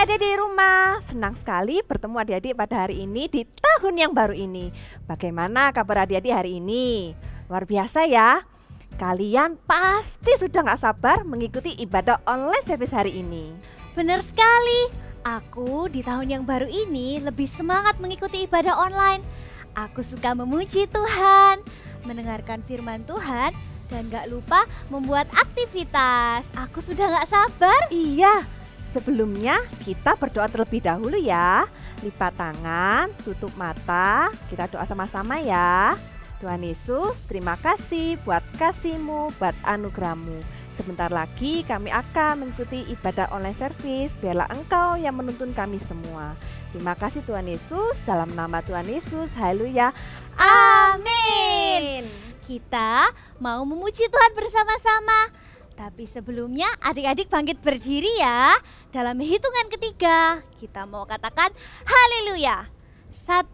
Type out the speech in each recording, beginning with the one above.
adik-adik di rumah, senang sekali bertemu adik-adik pada hari ini di tahun yang baru ini. Bagaimana kabar adik-adik hari ini? Luar biasa ya. Kalian pasti sudah gak sabar mengikuti ibadah online service hari ini. Benar sekali. Aku di tahun yang baru ini lebih semangat mengikuti ibadah online. Aku suka memuji Tuhan, mendengarkan firman Tuhan, dan gak lupa membuat aktivitas. Aku sudah gak sabar. Iya. Sebelumnya kita berdoa terlebih dahulu ya. Lipat tangan, tutup mata, kita doa sama-sama ya. Tuhan Yesus, terima kasih buat kasih-Mu, buat anugerah-Mu. Sebentar lagi kami akan mengikuti ibadah online service. Biarlah Engkau yang menuntun kami semua. Terima kasih Tuhan Yesus, dalam nama Tuhan Yesus, haleluya. Amin. Kita mau memuji Tuhan bersama-sama. Tapi sebelumnya adik-adik bangkit berdiri ya. Dalam hitungan ketiga kita mau katakan haleluya. 1,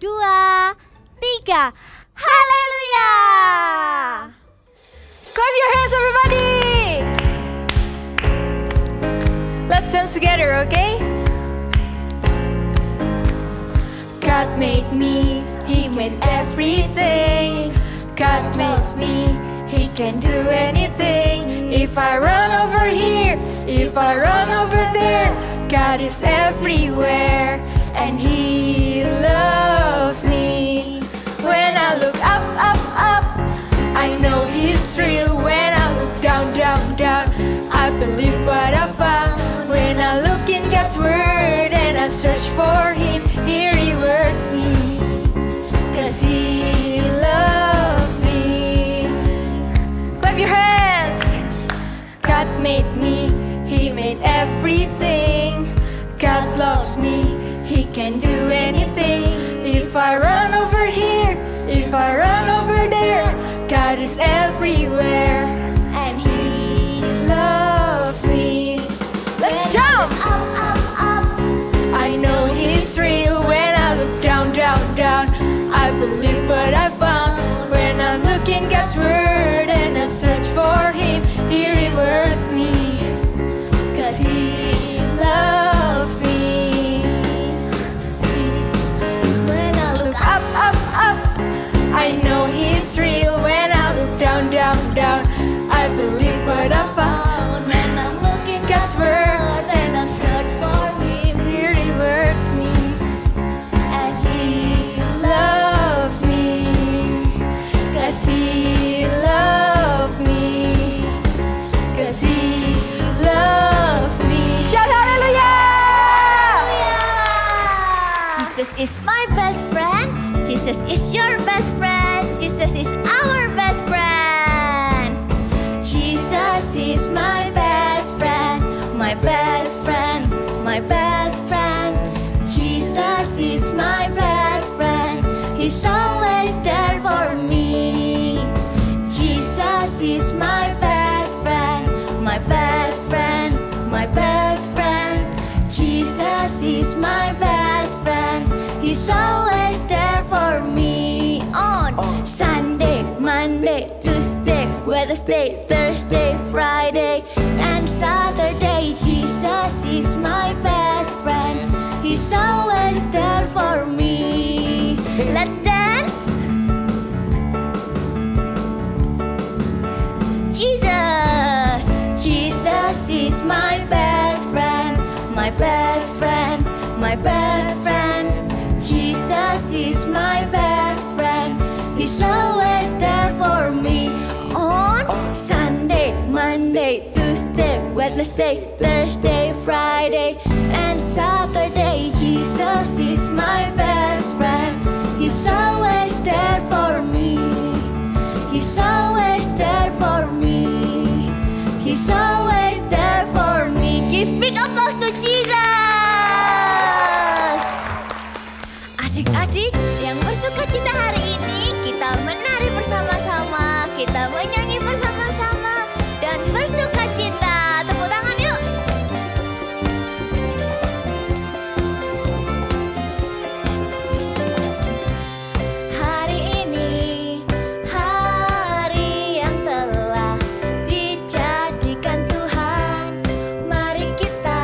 2, 3. Haleluya. Clap your hands everybody. Let's dance together, okay? God made me, He made everything. God made me, He can do anything. If I run over here, if I run over there, God is everywhere and He loves me. When I look up, up, up, I know He's real. When I look down, down, down, I believe what I found. When I look in God's word and I search for Him, He rewards me, 'cause He loves me. Clap your hands. God made me, He made everything. God loves me, He can do anything. If I run over here, if I run over there, God is everywhere and He loves me. Let's jump! Up, up, up. I know He's real. When I look down, down, down, I believe what I found. When I look in God's word and I search for Him, He rewards me, 'cause He loves me. When I look up, up, up, I know He's real. When I look down, down, down, I believe what I found. When I'm looking God's word and I search for Him, He rewards me and He loves me, 'cause He loves me, 'cause He loves me. Shout hallelujah! Jesus is my best friend. Jesus is your best friend. Jesus is our best friend. Jesus is my best friend. My best friend. My best friend. Jesus is my best friend. He's always there for me. Jesus is my best friend. My best friend. My best friend. Jesus is my best friend. He's always there for me. On Sunday, Monday, Tuesday, Wednesday, Thursday, Friday, and Saturday. Jesus is my best friend. He's always there for me. Let's dance. Jesus, Jesus is my best friend. My best friend. My best friend. Jesus is my best friend. He's always there for me. On Sunday, Monday, Tuesday, Wednesday, Thursday, Friday, and Saturday. Jesus is my best friend. He's always there for me. He's always there for me. He's always there for me. Give big applause to Jesus. Adik-adik yang bersuka cita hari ini, kita menari bersama-sama, kita menyanyi bersama-sama, dan bersuka cita. Tepuk tangan yuk. Hari ini, hari yang telah dijadikan Tuhan. Mari kita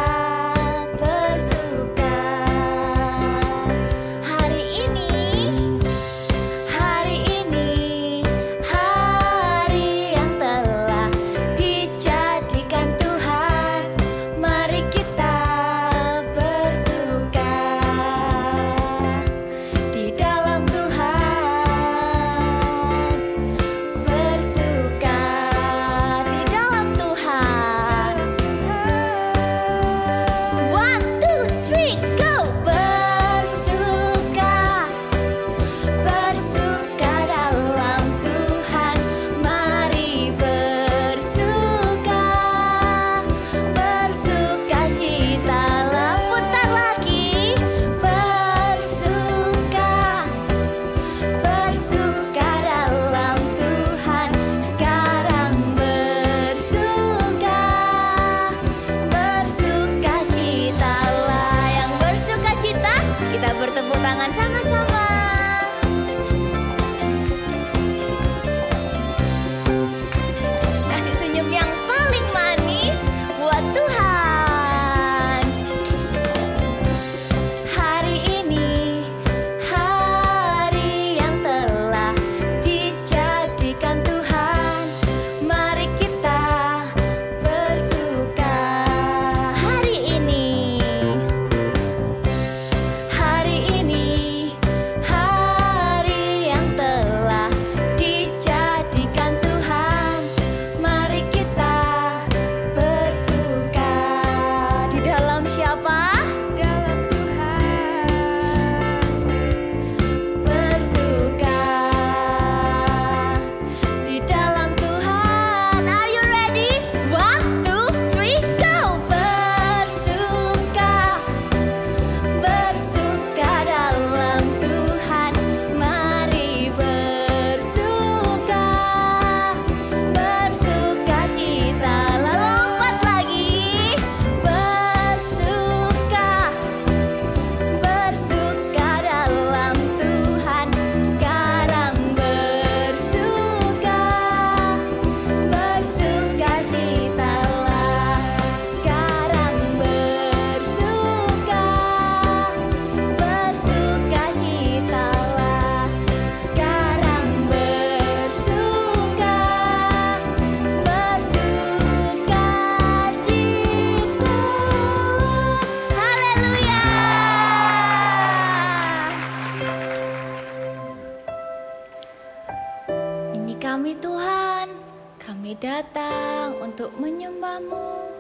Kami datang untuk menyembah-Mu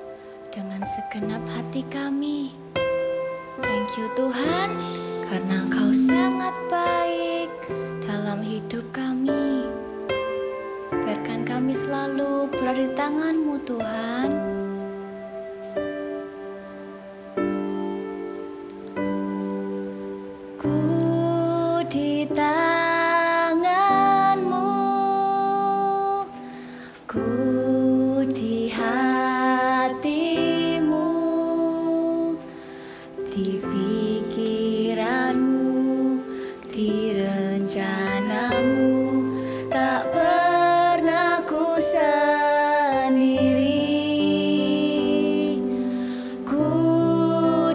dengan segenap hati kami. Thank you Tuhan, karena Engkau sangat baik dalam hidup kami. Biarkan kami selalu berada di tangan-Mu Tuhan. Ku di tangan-Mu, ku di hati-Mu, di pikiran-Mu, di rencana-Mu. Tak pernah ku sendiri. Ku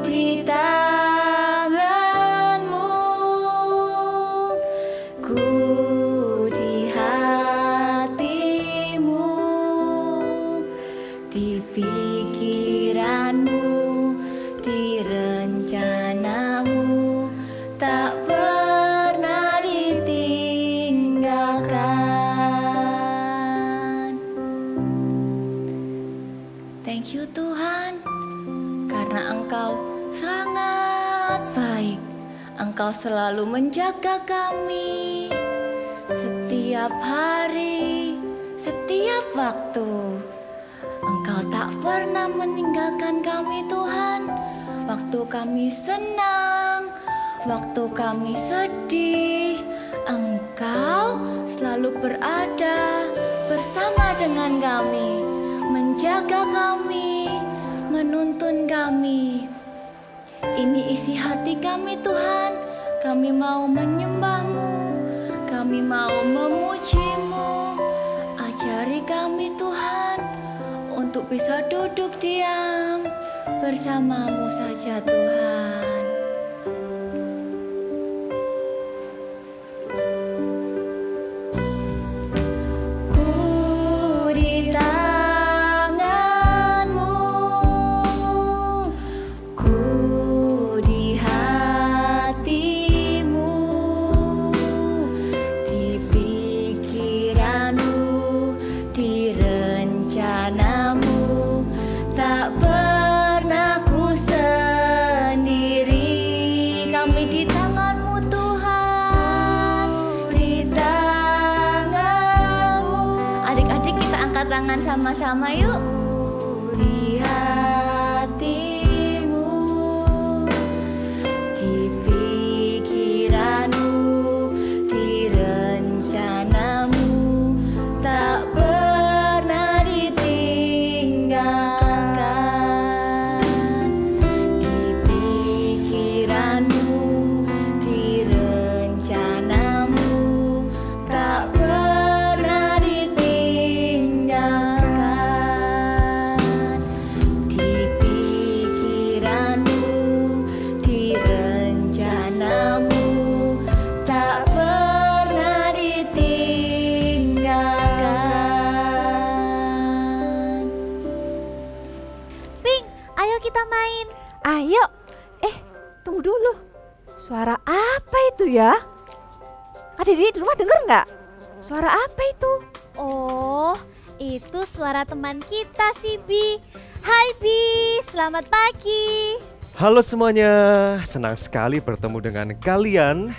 di tangan-Mu, ku di hati-Mu, di pikiran-Mu, di rencana-Mu. Tak pernah ditinggalkan. Thank you Tuhan, karena Engkau sangat baik. Engkau selalu menjaga kami setiap hari, setiap waktu. Engkau tak pernah meninggalkan kami Tuhan. Waktu kami senang, waktu kami sedih, Engkau selalu berada bersama dengan kami, menjaga kami, menuntun kami. Ini isi hati kami Tuhan. Kami mau menyembah-Mu, kami mau memuji-Mu. Ajari kami Tuhan untuk bisa duduk diam bersama-Mu saja Tuhan. Ku di tangan-Mu, ku di hati-Mu, di pikiran-Mu, di rencana-Mu. Tak pernah ku sendiri. Kami di tangan-Mu Tuhan, di tangan-Mu. Adik-adik kita angkat tangan sama-sama yuk. Di hati-Mu, di pikiran-Mu, di rencana-Mu. Tak pernah ditinggalkan. Di pikiran-Mu, di rencana-Mu. Tak pernah ditinggalkan. Di pikiran-Mu, di rencana-Mu. Tak pernah ditinggalkan. Pink, ayo kita main. Ayo. Tunggu dulu. Suara apa itu ya? Adik-adik di rumah denger nggak? Suara apa itu? Oh, itu suara teman kita si Bi. Hai Bi, selamat pagi. Halo semuanya, senang sekali bertemu dengan kalian.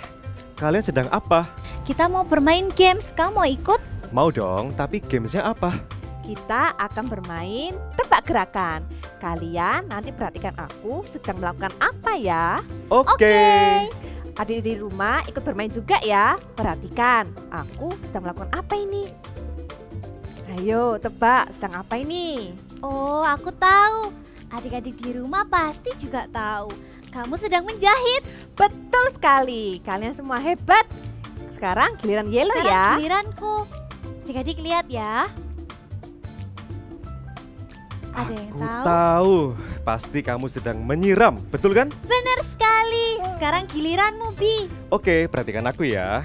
Kalian sedang apa? Kita mau bermain games, kamu mau ikut? Mau dong, tapi gamesnya apa? Kita akan bermain tebak gerakan. Kalian nanti perhatikan aku sedang melakukan apa ya. Oke. Adik di rumah ikut bermain juga ya. Perhatikan, aku sedang melakukan apa ini. Ayo tebak, sedang apa ini? Oh, aku tahu. Adik-adik di rumah pasti juga tahu. Kamu sedang menjahit. Betul sekali, kalian semua hebat. Sekarang giliran Yellow Sekarang ya. giliranku. Adik-adik lihat ya. Ada yang Aku tahu? tahu, pasti kamu sedang menyiram, betul kan? Benar sekali. Sekarang giliranmu, Bi. Oke, perhatikan aku ya.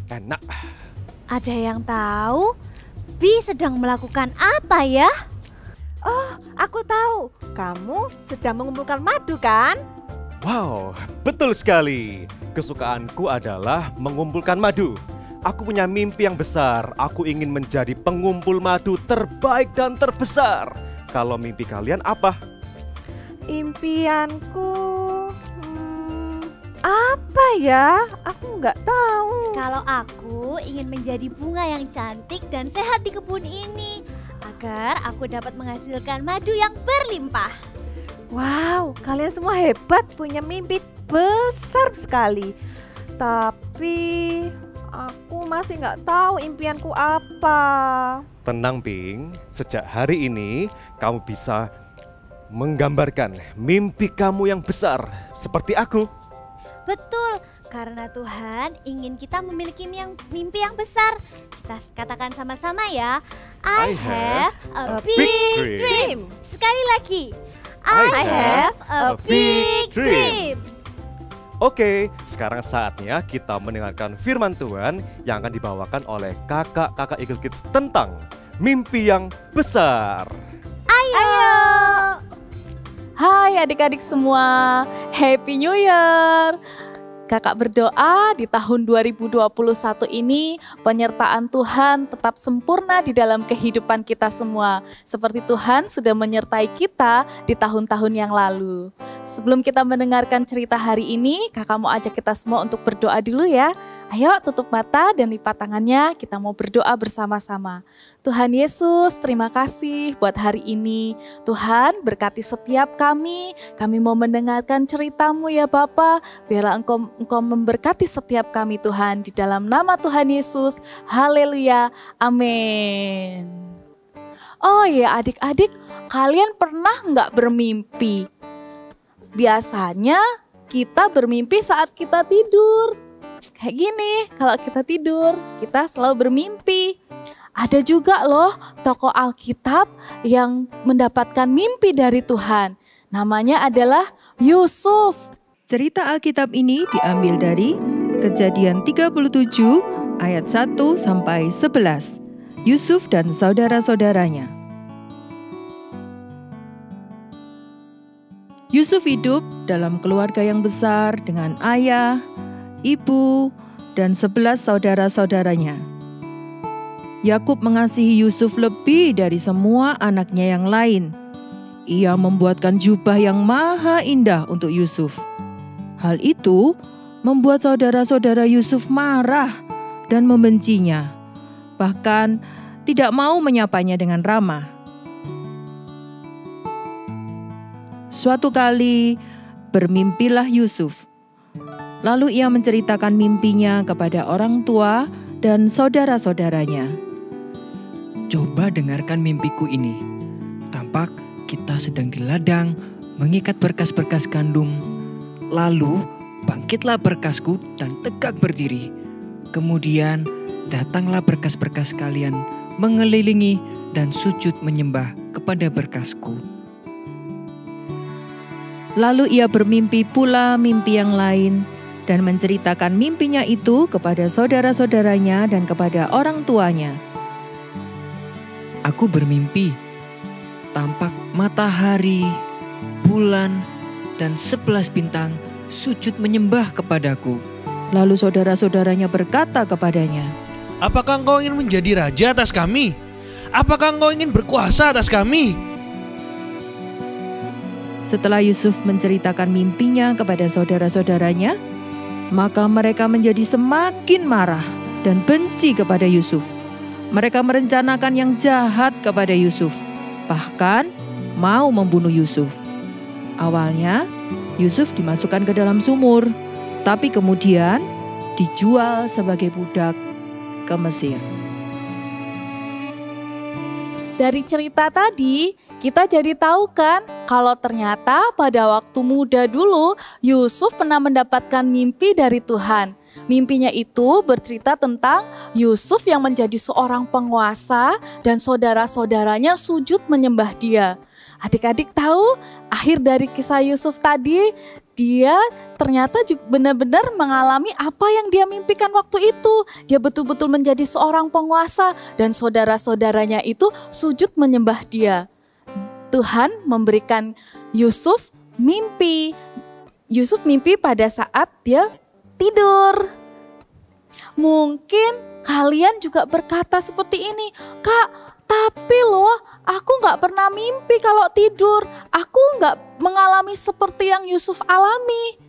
Enak. Ada yang tahu? Bi sedang melakukan apa ya? Oh, aku tahu. Kamu sedang mengumpulkan madu kan? Wow, betul sekali. Kesukaanku adalah mengumpulkan madu. Aku punya mimpi yang besar. Aku ingin menjadi pengumpul madu terbaik dan terbesar. Kalau mimpi kalian apa? Impianku apa ya? Aku nggak tahu. Kalau aku ingin menjadi bunga yang cantik dan sehat di kebun ini, agar aku dapat menghasilkan madu yang berlimpah. Wow, kalian semua hebat, punya mimpi besar sekali. Tapi aku masih nggak tahu impianku apa. Tenang, Ping. Sejak hari ini kamu bisa menggambarkan mimpi kamu yang besar seperti aku. Betul, karena Tuhan ingin kita memiliki mimpi yang besar. Kita katakan sama-sama ya. I have a big dream. Sekali lagi. I have a big dream. Oke, sekarang saatnya kita mendengarkan firman Tuhan yang akan dibawakan oleh kakak-kakak Eagle Kids tentang mimpi yang besar. Ayo. Hai adik-adik semua, Happy New Year! Kakak berdoa di tahun 2021 ini penyertaan Tuhan tetap sempurna di dalam kehidupan kita semua. Seperti Tuhan sudah menyertai kita di tahun-tahun yang lalu. Sebelum kita mendengarkan cerita hari ini, kakak mau ajak kita semua untuk berdoa dulu ya. Ayo tutup mata dan lipat tangannya, kita mau berdoa bersama-sama. Tuhan Yesus, terima kasih buat hari ini. Tuhan berkati setiap kami mau mendengarkan cerita-Mu ya Bapa. Biarlah Engkau memberkati setiap kami Tuhan, di dalam nama Tuhan Yesus. Haleluya, amin. Oh ya adik-adik, kalian pernah nggak bermimpi? Biasanya kita bermimpi saat kita tidur. Kayak gini, kalau kita tidur, kita selalu bermimpi. Ada juga loh tokoh Alkitab yang mendapatkan mimpi dari Tuhan. Namanya adalah Yusuf. Cerita Alkitab ini diambil dari Kejadian 37 ayat 1 sampai 11. Yusuf dan saudara-saudaranya. Yusuf hidup dalam keluarga yang besar dengan ayah, ibu, dan 11 saudara-saudaranya. Yakub mengasihi Yusuf lebih dari semua anaknya yang lain. Ia membuatkan jubah yang maha indah untuk Yusuf. Hal itu membuat saudara-saudara Yusuf marah dan membencinya, bahkan tidak mau menyapanya dengan ramah. Suatu kali bermimpilah Yusuf. Lalu ia menceritakan mimpinya kepada orang tua dan saudara-saudaranya. Coba dengarkan mimpiku ini. Tampak kita sedang di ladang mengikat berkas-berkas gandum. Lalu bangkitlah berkasku dan tegak berdiri. Kemudian datanglah berkas-berkas kalian mengelilingi dan sujud menyembah kepada berkasku. Lalu ia bermimpi pula mimpi yang lain dan menceritakan mimpinya itu kepada saudara-saudaranya dan kepada orang tuanya. Aku bermimpi, tampak matahari, bulan, dan 11 bintang sujud menyembah kepadaku. Lalu saudara-saudaranya berkata kepadanya, "Apakah engkau ingin menjadi raja atas kami? Apakah engkau ingin berkuasa atas kami?" Setelah Yusuf menceritakan mimpinya kepada saudara-saudaranya, maka mereka menjadi semakin marah dan benci kepada Yusuf. Mereka merencanakan yang jahat kepada Yusuf, bahkan mau membunuh Yusuf. Awalnya, Yusuf dimasukkan ke dalam sumur, tapi kemudian dijual sebagai budak ke Mesir. Dari cerita tadi, kita jadi tahu kan kalau ternyata pada waktu muda dulu Yusuf pernah mendapatkan mimpi dari Tuhan. Mimpinya itu bercerita tentang Yusuf yang menjadi seorang penguasa dan saudara-saudaranya sujud menyembah dia. Adik-adik tahu akhir dari kisah Yusuf tadi, dia ternyata juga benar-benar mengalami apa yang dia mimpikan waktu itu. Dia betul-betul menjadi seorang penguasa dan saudara-saudaranya itu sujud menyembah dia. Tuhan memberikan Yusuf mimpi. Yusuf mimpi pada saat dia tidur. Mungkin kalian juga berkata seperti ini, Kak, tapi loh aku gak pernah mimpi kalau tidur. Aku gak mengalami seperti yang Yusuf alami.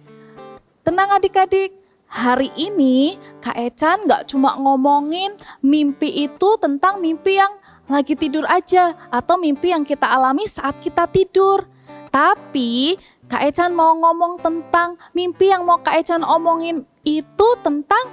Tenang adik-adik, hari ini Kak Ecan gak cuma ngomongin mimpi itu tentang mimpi yang lagi tidur aja, atau mimpi yang kita alami saat kita tidur. Tapi Kak Ecan mau ngomong tentang mimpi yang mau Kak Ecan omongin itu tentang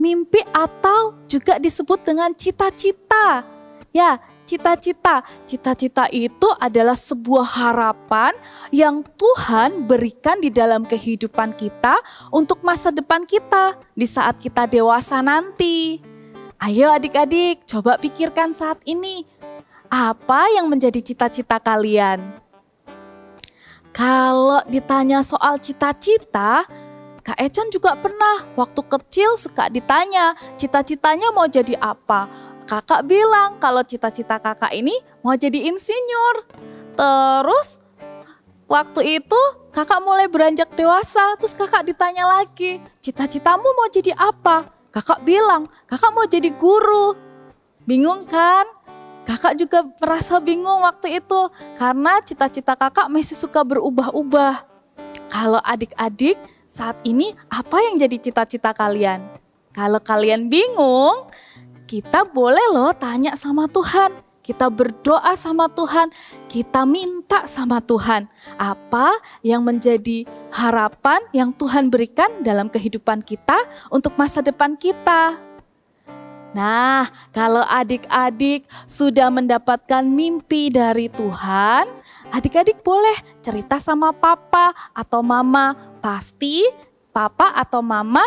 mimpi atau juga disebut dengan cita-cita. Ya, cita-cita. Cita-cita itu adalah sebuah harapan yang Tuhan berikan di dalam kehidupan kita untuk masa depan kita di saat kita dewasa nanti. Ayo adik-adik, coba pikirkan saat ini. Apa yang menjadi cita-cita kalian? Kalau ditanya soal cita-cita, Kak Ecan juga pernah waktu kecil suka ditanya cita-citanya mau jadi apa. Kakak bilang kalau cita-cita kakak ini mau jadi insinyur. Terus waktu itu kakak mulai beranjak dewasa, terus kakak ditanya lagi, cita-citamu mau jadi apa? Kakak bilang, kakak mau jadi guru. Bingung kan? Kakak juga merasa bingung waktu itu karena cita-cita kakak masih suka berubah-ubah. Kalau adik-adik saat ini apa yang jadi cita-cita kalian? Kalau kalian bingung, kita boleh loh tanya sama Tuhan. Kita berdoa sama Tuhan, kita minta sama Tuhan. Apa yang menjadi harapan yang Tuhan berikan dalam kehidupan kita untuk masa depan kita. Nah, kalau adik-adik sudah mendapatkan mimpi dari Tuhan, adik-adik boleh cerita sama papa atau mama. Pasti papa atau mama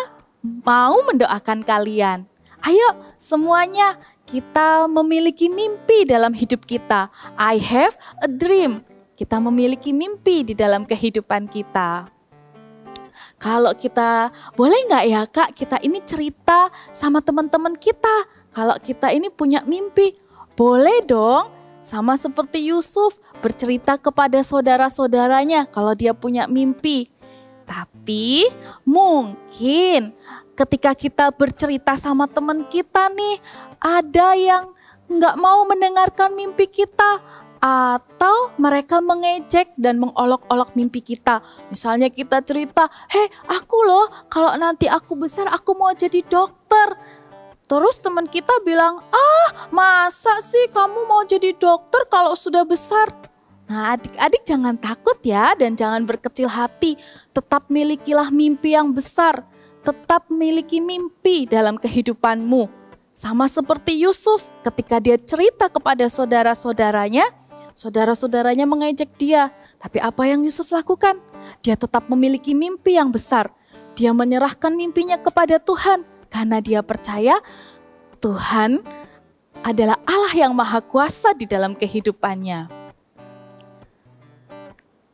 mau mendoakan kalian. Ayo semuanya kita memiliki mimpi dalam hidup kita. I have a dream. Kita memiliki mimpi di dalam kehidupan kita. Kalau kita, boleh nggak ya Kak, kita ini cerita sama teman-teman kita. Kalau kita ini punya mimpi, boleh dong. Sama seperti Yusuf bercerita kepada saudara-saudaranya kalau dia punya mimpi. Tapi mungkin ketika kita bercerita sama teman kita nih, ada yang nggak mau mendengarkan mimpi kita. Atau mereka mengejek dan mengolok-olok mimpi kita. Misalnya kita cerita, hei aku loh kalau nanti aku besar aku mau jadi dokter. Terus teman kita bilang, masa sih kamu mau jadi dokter kalau sudah besar? Nah adik-adik jangan takut ya dan jangan berkecil hati. Tetap milikilah mimpi yang besar. Tetap miliki mimpi dalam kehidupanmu. Sama seperti Yusuf ketika dia cerita kepada saudara-saudaranya, saudara-saudaranya mengejek dia. Tapi apa yang Yusuf lakukan? Dia tetap memiliki mimpi yang besar. Dia menyerahkan mimpinya kepada Tuhan karena dia percaya Tuhan adalah Allah yang maha kuasa di dalam kehidupannya.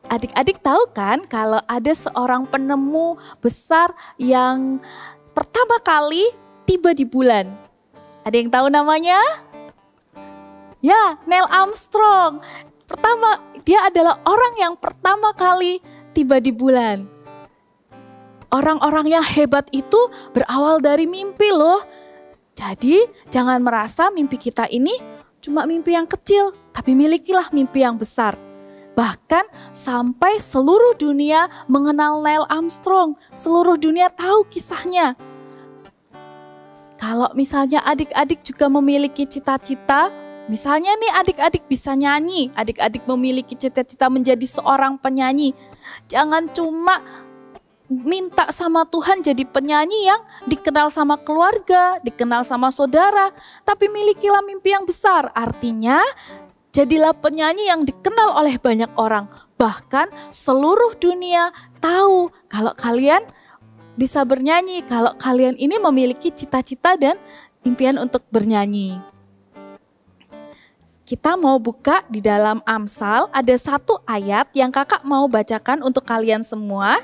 Adik-adik tahu kan kalau ada seorang penemu besar yang pertama kali tiba di bulan? Ada yang tahu namanya? Ya, Neil Armstrong. Dia adalah orang yang pertama kali tiba di bulan. Orang-orang yang hebat itu berawal dari mimpi loh. Jadi jangan merasa mimpi kita ini cuma mimpi yang kecil, tapi milikilah mimpi yang besar. Bahkan sampai seluruh dunia mengenal Neil Armstrong, seluruh dunia tahu kisahnya. Kalau misalnya adik-adik juga memiliki cita-cita, misalnya nih adik-adik bisa nyanyi, adik-adik memiliki cita-cita menjadi seorang penyanyi. Jangan cuma minta sama Tuhan jadi penyanyi yang dikenal sama keluarga, dikenal sama saudara, tapi milikilah mimpi yang besar. Artinya jadilah penyanyi yang dikenal oleh banyak orang. Bahkan seluruh dunia tahu kalau kalian bisa bernyanyi, kalau kalian ini memiliki cita-cita dan impian untuk bernyanyi. Kita mau buka di dalam Amsal, ada satu ayat yang kakak mau bacakan untuk kalian semua.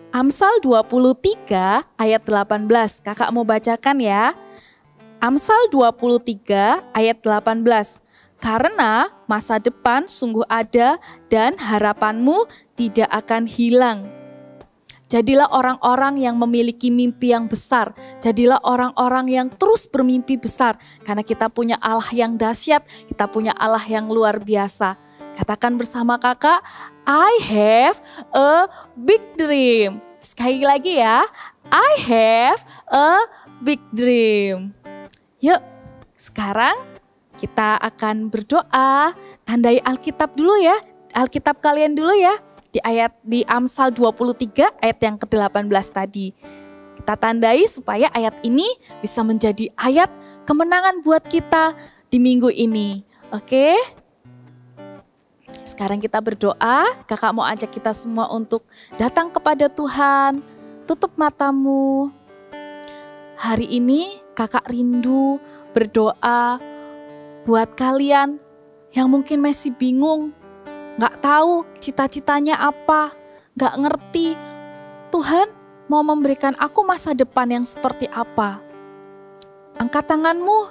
Amsal 23 ayat 18, kakak mau bacakan ya. Amsal 23 ayat 18. Karena masa depan sungguh ada dan harapanmu tidak akan hilang. Jadilah orang-orang yang memiliki mimpi yang besar. Jadilah orang-orang yang terus bermimpi besar. Karena kita punya Allah yang dahsyat, kita punya Allah yang luar biasa. Katakan bersama kakak, I have a big dream. Sekali lagi ya, I have a big dream. Yuk, sekarang kita akan berdoa. Tandai Alkitab dulu ya, Alkitab kalian dulu ya. Di Amsal 23 ayat yang ke-18 tadi. Kita tandai supaya ayat ini bisa menjadi ayat kemenangan buat kita di minggu ini. Oke? Sekarang kita berdoa. Kakak mau ajak kita semua untuk datang kepada Tuhan. Tutup matamu. Hari ini kakak rindu berdoa buat kalian yang mungkin masih bingung. Gak tahu cita-citanya apa, gak ngerti Tuhan mau memberikan aku masa depan yang seperti apa. Angkat tanganmu,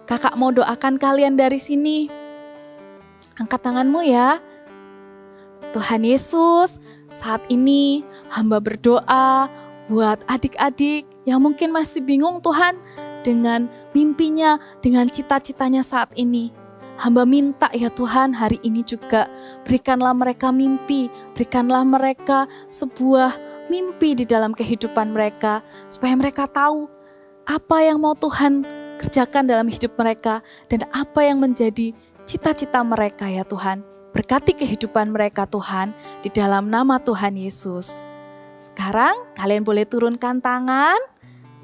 kakak mau doakan kalian dari sini. Angkat tanganmu ya. Tuhan Yesus, saat ini hamba berdoa buat adik-adik yang mungkin masih bingung Tuhan dengan mimpinya, dengan cita-citanya saat ini. Hamba minta ya Tuhan hari ini juga berikanlah mereka mimpi, berikanlah mereka sebuah mimpi di dalam kehidupan mereka. Supaya mereka tahu apa yang mau Tuhan kerjakan dalam hidup mereka dan apa yang menjadi cita-cita mereka ya Tuhan. Berkati kehidupan mereka Tuhan di dalam nama Tuhan Yesus. Sekarang kalian boleh turunkan tangan.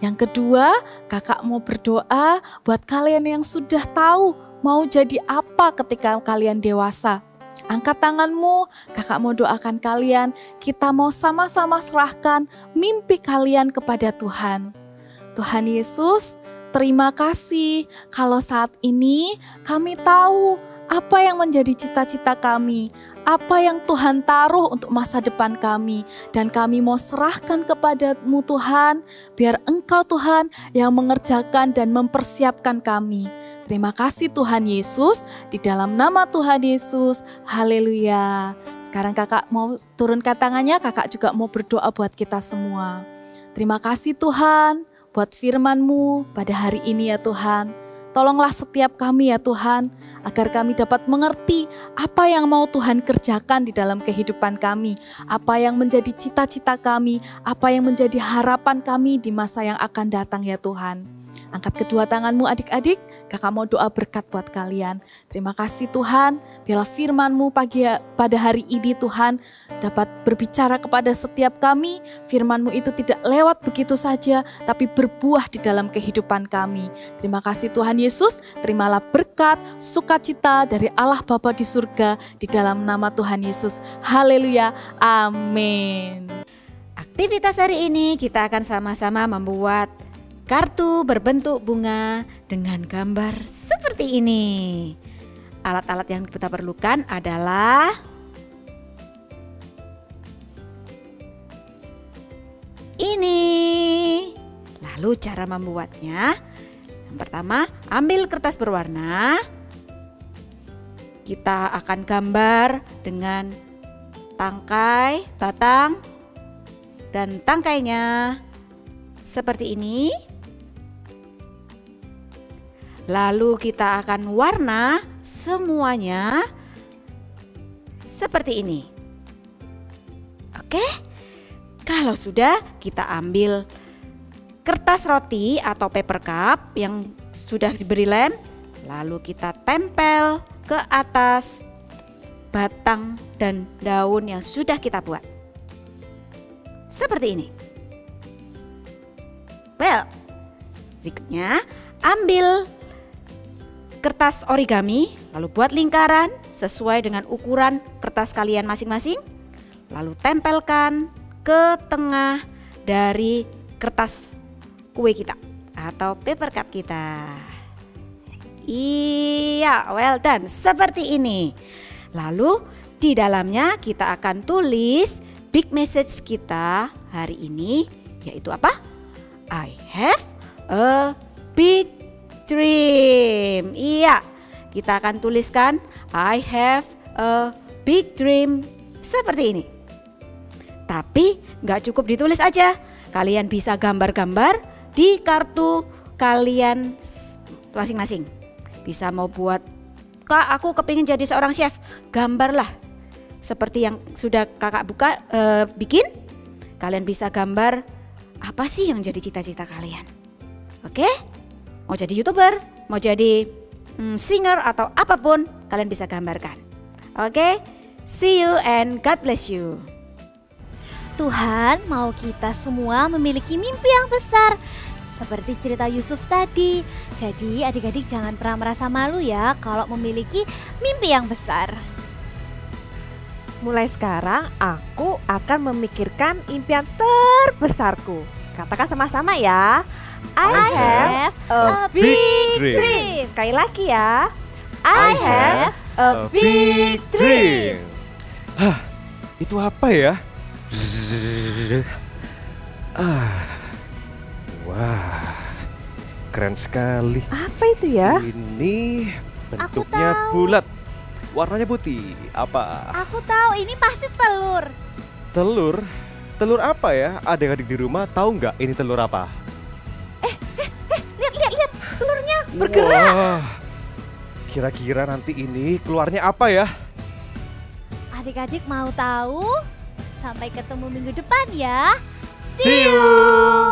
Yang kedua, kakak mau berdoa buat kalian yang sudah tahu mau jadi apa ketika kalian dewasa. Angkat tanganmu, kakak mau doakan kalian. Kita mau sama-sama serahkan mimpi kalian kepada Tuhan. Tuhan Yesus, terima kasih kalau saat ini kami tahu apa yang menjadi cita-cita kami, apa yang Tuhan taruh untuk masa depan kami. Dan kami mau serahkan kepadamu Tuhan, biar Engkau Tuhan yang mengerjakan dan mempersiapkan kami. Terima kasih Tuhan Yesus, di dalam nama Tuhan Yesus, haleluya. Sekarang kakak mau turunkan tangannya, kakak juga mau berdoa buat kita semua. Terima kasih Tuhan, buat firman-Mu pada hari ini ya Tuhan. Tolonglah setiap kami ya Tuhan, agar kami dapat mengerti apa yang mau Tuhan kerjakan di dalam kehidupan kami. Apa yang menjadi cita-cita kami, apa yang menjadi harapan kami di masa yang akan datang ya Tuhan. Angkat kedua tanganmu adik-adik, kakak mau doa berkat buat kalian. Terima kasih Tuhan, biarlah firman-Mu pada hari ini Tuhan dapat berbicara kepada setiap kami. Firman-Mu itu tidak lewat begitu saja, tapi berbuah di dalam kehidupan kami. Terima kasih Tuhan Yesus, terimalah berkat, sukacita dari Allah Bapa di surga di dalam nama Tuhan Yesus. Haleluya, amin. Aktivitas hari ini kita akan sama-sama membuat kartu berbentuk bunga dengan gambar seperti ini. Alat-alat yang kita perlukan adalah ini. Lalu cara membuatnya, yang pertama ambil kertas berwarna. Kita akan gambar dengan tangkai, batang, dan tangkainya seperti ini. Lalu kita akan warna semuanya seperti ini. Oke? Kalau sudah, kita ambil kertas roti atau paper cup yang sudah diberi lem, lalu kita tempel ke atas batang dan daun yang sudah kita buat. Seperti ini. Well, berikutnya ambil kertas origami, lalu buat lingkaran sesuai dengan ukuran kertas kalian masing-masing. Lalu tempelkan ke tengah dari kertas kue kita atau paper cup kita. Iya, well done, seperti ini. Lalu di dalamnya kita akan tulis big message kita hari ini, yaitu apa? I have a big dream. Iya, kita akan tuliskan I have a big dream seperti ini. Tapi nggak cukup ditulis aja, kalian bisa gambar-gambar di kartu kalian masing-masing. Bisa mau buat, Kak aku kepingin jadi seorang chef, gambarlah seperti yang sudah kakak bikin. Kalian bisa gambar apa sih yang jadi cita-cita kalian. Oke? Mau jadi YouTuber, mau jadi singer atau apapun, kalian bisa gambarkan. Oke? See you and God bless you. Tuhan mau kita semua memiliki mimpi yang besar. Seperti cerita Yusuf tadi. Jadi adik-adik jangan pernah merasa malu ya kalau memiliki mimpi yang besar. Mulai sekarang aku akan memikirkan impian terbesarku. Katakan sama-sama ya. I have a big dream. Sekali lagi ya. I have a big dream. Hah, itu apa ya? Wah, keren sekali. Apa itu ya? Ini Aku bentuknya tahu. bulat, warnanya putih. Apa? Aku tahu ini pasti telur. Telur? Telur apa ya? Adik-adik di rumah tahu nggak ini telur apa? Lihat, telurnya bergerak. Wah, kira-kira nanti ini keluarnya apa ya? Adik-adik mau tahu? Sampai ketemu minggu depan ya. See you.